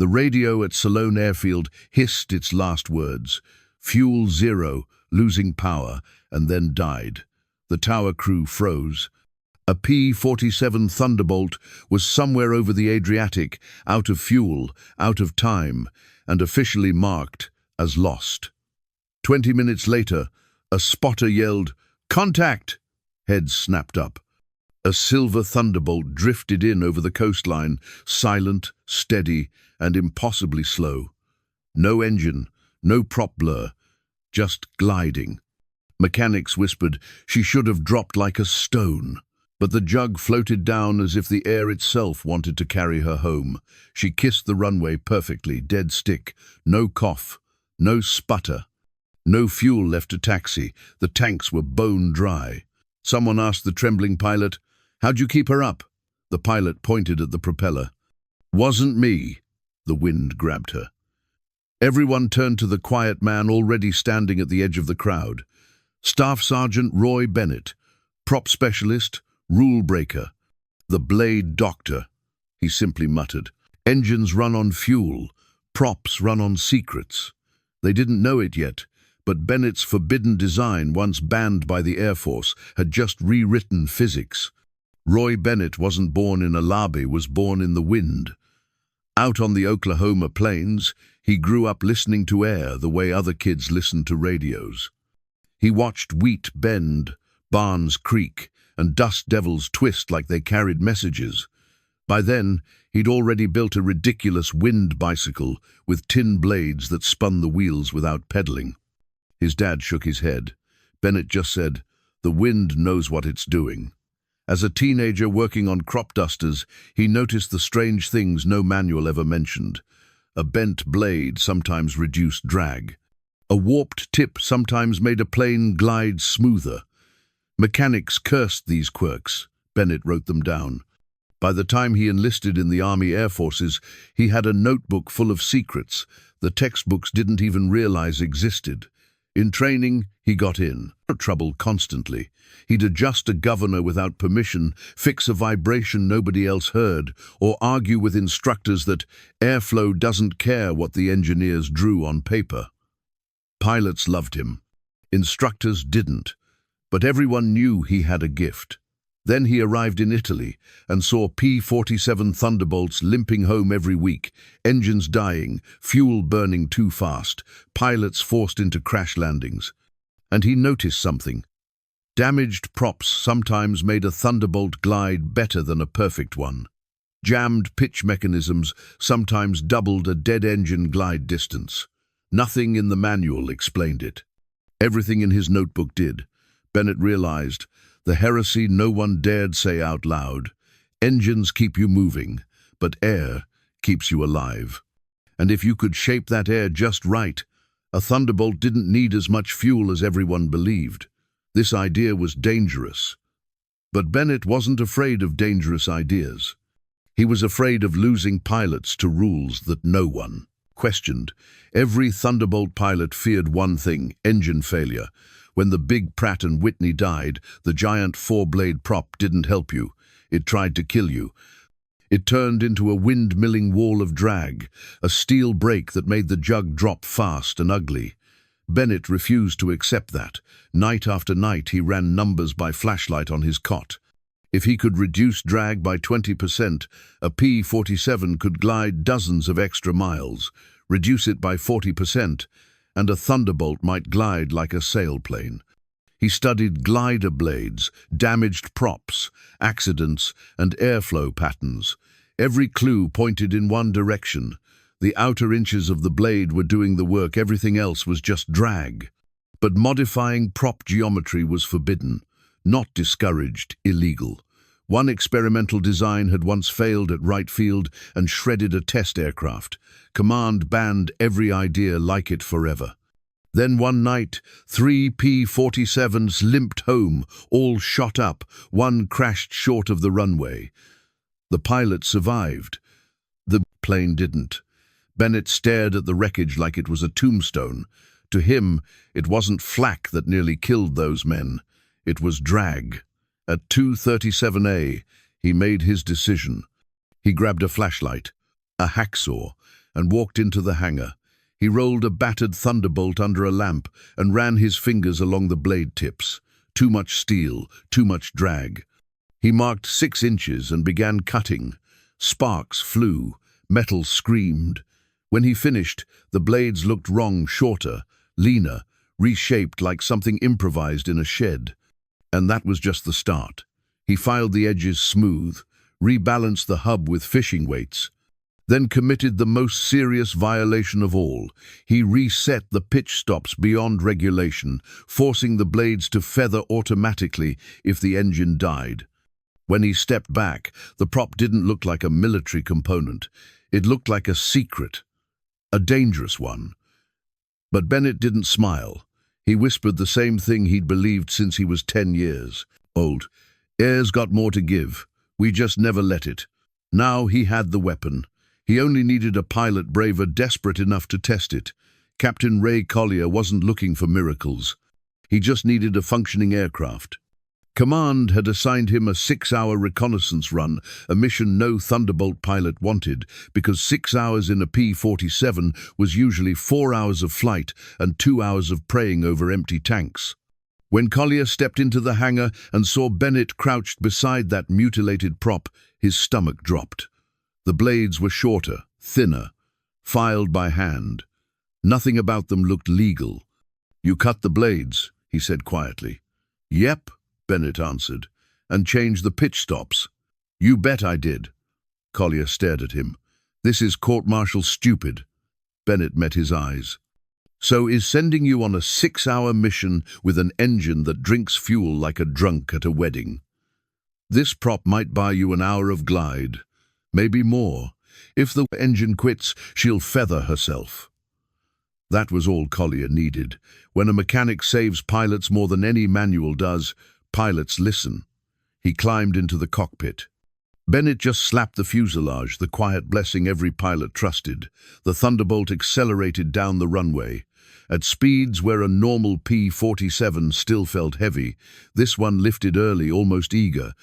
The radio at Salone Airfield hissed its last words. Fuel zero, losing power, and then died. The tower crew froze. A P-47 Thunderbolt was somewhere over the Adriatic, out of fuel, out of time, and officially marked as lost. 20 minutes later, a spotter yelled, "Contact!" Heads snapped up. A silver Thunderbolt drifted in over the coastline, silent, steady, and impossibly slow. No engine, no prop blur, just gliding. Mechanics whispered she should have dropped like a stone. But the jug floated down as if the air itself wanted to carry her home. She kissed the runway perfectly, dead stick. No cough, no sputter. No fuel left to taxi. The tanks were bone dry. Someone asked the trembling pilot, "How'd you keep her up?" The pilot pointed at the propeller. "Wasn't me." The wind grabbed her. Everyone turned to the quiet man already standing at the edge of the crowd. Staff Sergeant Roy Bennett, prop specialist, rule breaker, the blade doctor. He simply muttered, "Engines run on fuel, props run on secrets." They didn't know it yet, but Bennett's forbidden design, once banned by the Air Force, had just rewritten physics. Roy Bennett wasn't born in a lobby, was born in the wind. Out on the Oklahoma plains, he grew up listening to air the way other kids listened to radios. He watched wheat bend, barns creak, and dust devils twist like they carried messages. By then, he'd already built a ridiculous wind bicycle with tin blades that spun the wheels without pedaling. His dad shook his head. Bennett just said, "The wind knows what it's doing." As a teenager working on crop dusters, he noticed the strange things no manual ever mentioned. A bent blade sometimes reduced drag. A warped tip sometimes made a plane glide smoother. Mechanics cursed these quirks. Bennett wrote them down. By the time he enlisted in the Army Air Forces, he had a notebook full of secrets the textbooks didn't even realize existed. In training, he got in trouble constantly. He'd adjust a governor without permission, fix a vibration nobody else heard, or argue with instructors that airflow doesn't care what the engineers drew on paper. Pilots loved him. Instructors didn't. But everyone knew he had a gift. Then he arrived in Italy and saw P-47 Thunderbolts limping home every week, engines dying, fuel burning too fast, pilots forced into crash landings. And he noticed something. Damaged props sometimes made a Thunderbolt glide better than a perfect one. Jammed pitch mechanisms sometimes doubled a dead engine glide distance. Nothing in the manual explained it. Everything in his notebook did. Bennett realized the heresy no one dared say out loud. Engines keep you moving, but air keeps you alive. And if you could shape that air just right, a Thunderbolt didn't need as much fuel as everyone believed. This idea was dangerous. But Bennett wasn't afraid of dangerous ideas. He was afraid of losing pilots to rules that no one questioned. Every Thunderbolt pilot feared one thing: engine failure. When the big Pratt & Whitney died, the giant four-blade prop didn't help you. It tried to kill you. It turned into a windmilling wall of drag, a steel brake that made the jug drop fast and ugly. Bennett refused to accept that. Night after night he ran numbers by flashlight on his cot. If he could reduce drag by 20%, a P-47 could glide dozens of extra miles. Reduce it by 40%, and a Thunderbolt might glide like a sailplane. He studied glider blades, damaged props, accidents, and airflow patterns. Every clue pointed in one direction. The outer inches of the blade were doing the work, everything else was just drag. But modifying prop geometry was forbidden, not discouraged, illegal. One experimental design had once failed at Wright Field and shredded a test aircraft. Command banned every idea like it forever. Then one night, 3 P-47s limped home, all shot up, one crashed short of the runway. The pilot survived. The plane didn't. Bennett stared at the wreckage like it was a tombstone. To him, it wasn't flak that nearly killed those men. It was drag. At 2:37 A, he made his decision. He grabbed a flashlight, a hacksaw, and walked into the hangar. He rolled a battered Thunderbolt under a lamp and ran his fingers along the blade tips. Too much steel, too much drag. He marked 6 inches and began cutting. Sparks flew, metal screamed. When he finished, the blades looked wrong, shorter, leaner, reshaped like something improvised in a shed. And that was just the start. He filed the edges smooth, rebalanced the hub with fishing weights, then committed the most serious violation of all. He reset the pitch stops beyond regulation, forcing the blades to feather automatically if the engine died. When he stepped back, the prop didn't look like a military component. It looked like a secret, a dangerous one. But Bennett didn't smile. He whispered the same thing he'd believed since he was 10 years old. Air's got more to give. We just never let it. Now he had the weapon. He only needed a pilot braver, desperate enough to test it. Captain Ray Collier wasn't looking for miracles. He just needed a functioning aircraft. Command had assigned him a 6-hour reconnaissance run, a mission no Thunderbolt pilot wanted, because 6 hours in a P-47 was usually 4 hours of flight and 2 hours of praying over empty tanks. When Collier stepped into the hangar and saw Bennett crouched beside that mutilated prop, his stomach dropped. The blades were shorter, thinner, filed by hand. Nothing about them looked legal. "You cut the blades," he said quietly. "Yep," Bennett answered, "and changed the pitch stops." "You bet I did." Collier stared at him. "This is court-martial stupid." Bennett met his eyes. "So is sending you on a 6-hour mission with an engine that drinks fuel like a drunk at a wedding. This prop might buy you an hour of glide, maybe more. If the engine quits, she'll feather herself." That was all Collier needed. When a mechanic saves pilots more than any manual does, pilots listen. He climbed into the cockpit. Bennett just slapped the fuselage, the quiet blessing every pilot trusted. The Thunderbolt accelerated down the runway. At speeds where a normal P-47 still felt heavy, this one lifted early, almost eager.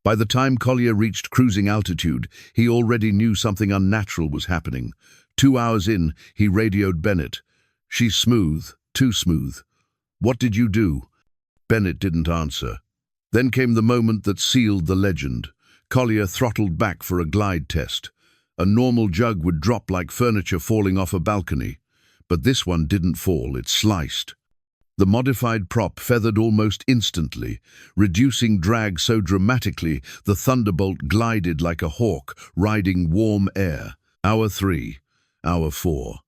By the time Collier reached cruising altitude, he already knew something unnatural was happening. 2 hours in, he radioed Bennett. "She's smooth, too smooth. What did you do?" Bennett didn't answer. Then came the moment that sealed the legend. Collier throttled back for a glide test. A normal jug would drop like furniture falling off a balcony. But this one didn't fall, it sliced. The modified prop feathered almost instantly, reducing drag so dramatically the Thunderbolt glided like a hawk riding warm air. Hour 3, hour 4.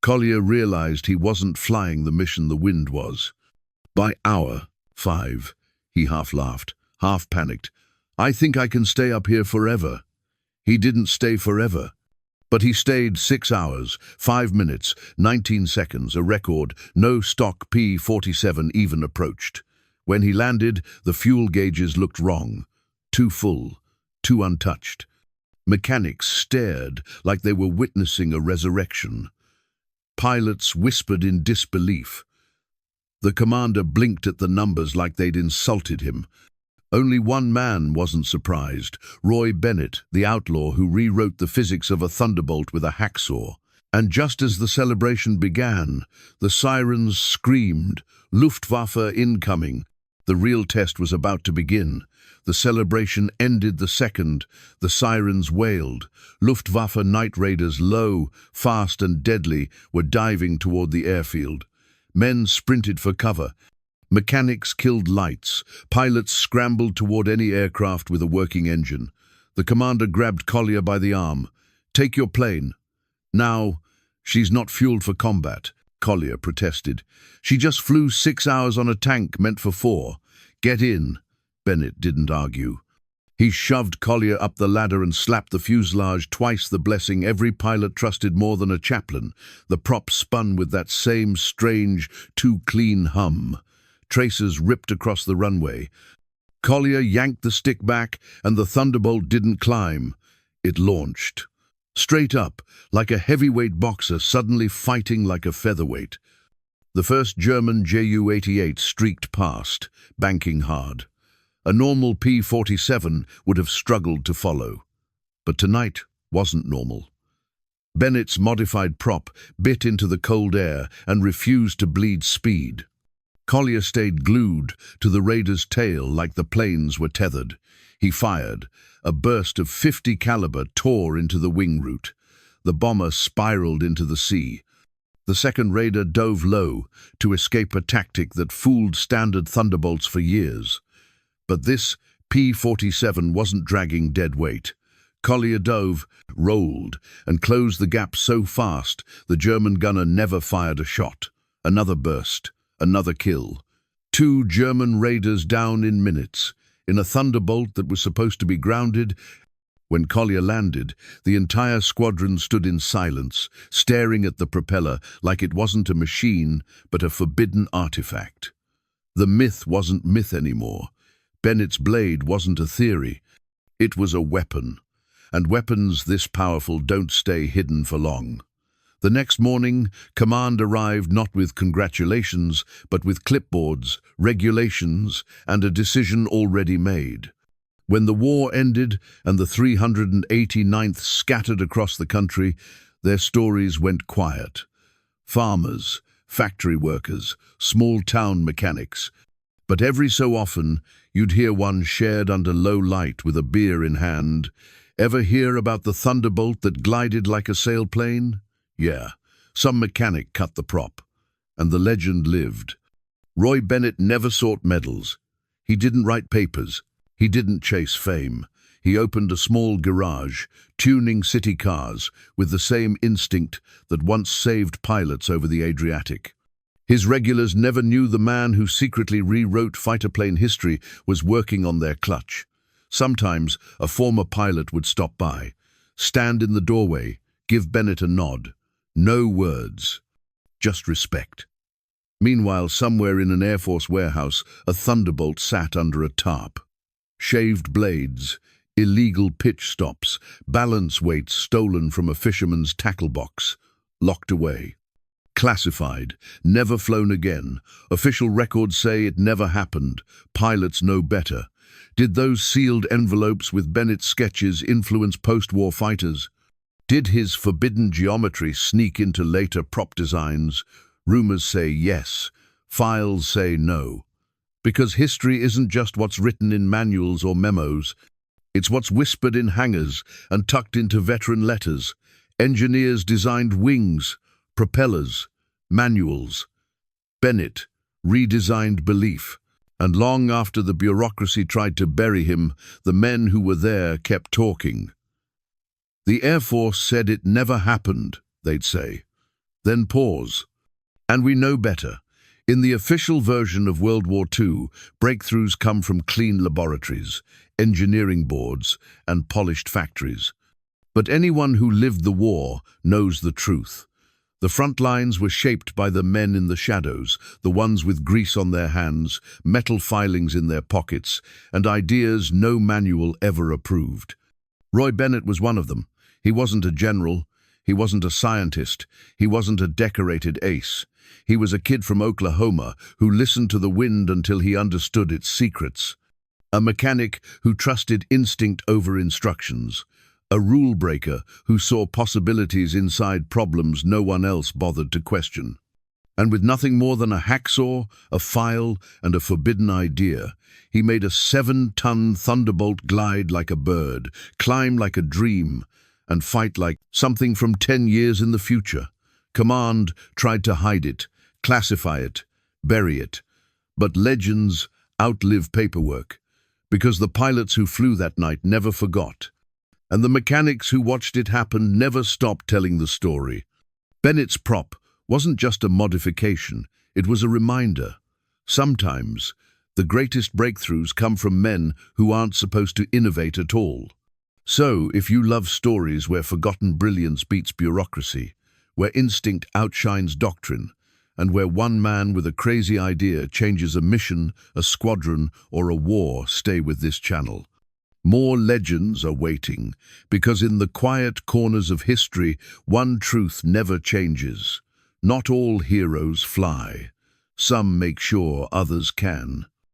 Collier realized he wasn't flying the mission the wind was. By hour 5, he half laughed, half panicked. "I think I can stay up here forever." He didn't stay forever. But he stayed 6 hours, 5 minutes, 19 seconds, a record no stock P-47 even approached. When he landed, the fuel gauges looked wrong. Too full, too untouched. Mechanics stared like they were witnessing a resurrection. Pilots whispered in disbelief. The commander blinked at the numbers like they'd insulted him. Only one man wasn't surprised, Roy Bennett, the outlaw who rewrote the physics of a Thunderbolt with a hacksaw. And just as the celebration began, the sirens screamed, "Luftwaffe incoming." The real test was about to begin. The celebration ended the second. The sirens wailed. Luftwaffe night raiders, low, fast and deadly, were diving toward the airfield. Men sprinted for cover. Mechanics killed lights. Pilots scrambled toward any aircraft with a working engine. The commander grabbed Collier by the arm. "Take your plane." "Now, she's not fueled for combat," Collier protested. "She just flew 6 hours on a tank meant for 4. Get in." Bennett didn't argue. He shoved Collier up the ladder and slapped the fuselage, twice the blessing every pilot trusted more than a chaplain. The prop spun with that same strange, too clean hum. Tracers ripped across the runway. Collier yanked the stick back, and the Thunderbolt didn't climb. It launched. Straight up, like a heavyweight boxer suddenly fighting like a featherweight. The first German Ju-88 streaked past, banking hard. A normal P-47 would have struggled to follow. But tonight wasn't normal. Bennett's modified prop bit into the cold air and refused to bleed speed. Collier stayed glued to the Raider's tail like the planes were tethered. He fired. A burst of .50 caliber tore into the wing root. The bomber spiraled into the sea. The second Raider dove low to escape a tactic that fooled standard Thunderbolts for years. But this P-47 wasn't dragging dead weight. Collier dove, rolled, and closed the gap so fast the German gunner never fired a shot. Another burst, another kill. 2 German Raiders down in minutes, in a Thunderbolt that was supposed to be grounded. When Collier landed, the entire squadron stood in silence, staring at the propeller like it wasn't a machine, but a forbidden artifact. The myth wasn't myth anymore. Bennett's blade wasn't a theory. It was a weapon. And weapons this powerful don't stay hidden for long. The next morning, command arrived not with congratulations, but with clipboards, regulations, and a decision already made. When the war ended and the 389th scattered across the country, their stories went quiet. Farmers, factory workers, small-town mechanics. But every so often, you'd hear one shared under low light with a beer in hand. Ever hear about the Thunderbolt that glided like a sailplane? Yeah, some mechanic cut the prop, and the legend lived. Roy Bennett never sought medals. He didn't write papers. He didn't chase fame. He opened a small garage, tuning city cars with the same instinct that once saved pilots over the Adriatic. His regulars never knew the man who secretly rewrote fighter plane history was working on their clutch. Sometimes a former pilot would stop by, stand in the doorway, give Bennett a nod. No words, just respect. Meanwhile, somewhere in an Air Force warehouse, a Thunderbolt sat under a tarp. Shaved blades, illegal pitch stops, balance weights stolen from a fisherman's tackle box, locked away. Classified, never flown again. Official records say it never happened. Pilots know better. Did those sealed envelopes with Bennett's sketches influence post-war fighters? Did his forbidden geometry sneak into later prop designs? Rumors say yes, files say no. Because history isn't just what's written in manuals or memos. It's what's whispered in hangars and tucked into veteran letters. Engineers designed wings, propellers, manuals. Bennett redesigned belief. And long after the bureaucracy tried to bury him, the men who were there kept talking. The Air Force said it never happened, they'd say. Then pause. And we know better. In the official version of World War II, breakthroughs come from clean laboratories, engineering boards, and polished factories. But anyone who lived the war knows the truth. The front lines were shaped by the men in the shadows, the ones with grease on their hands, metal filings in their pockets, and ideas no manual ever approved. Roy Bennett was one of them. He wasn't a general. He wasn't a scientist. He wasn't a decorated ace. He was a kid from Oklahoma who listened to the wind until he understood its secrets. A mechanic who trusted instinct over instructions. A rule breaker who saw possibilities inside problems no one else bothered to question. And with nothing more than a hacksaw, a file, and a forbidden idea, he made a 7-ton Thunderbolt glide like a bird, climb like a dream, and fight like something from 10 years in the future. Command tried to hide it, classify it, bury it. But legends outlive paperwork, because the pilots who flew that night never forgot. And the mechanics who watched it happen never stopped telling the story. Bennett's prop wasn't just a modification, it was a reminder. Sometimes, the greatest breakthroughs come from men who aren't supposed to innovate at all. So, if you love stories where forgotten brilliance beats bureaucracy, where instinct outshines doctrine, and where one man with a crazy idea changes a mission, a squadron, or a war, stay with this channel. More legends are waiting, because in the quiet corners of history, one truth never changes. Not all heroes fly. Some make sure others can.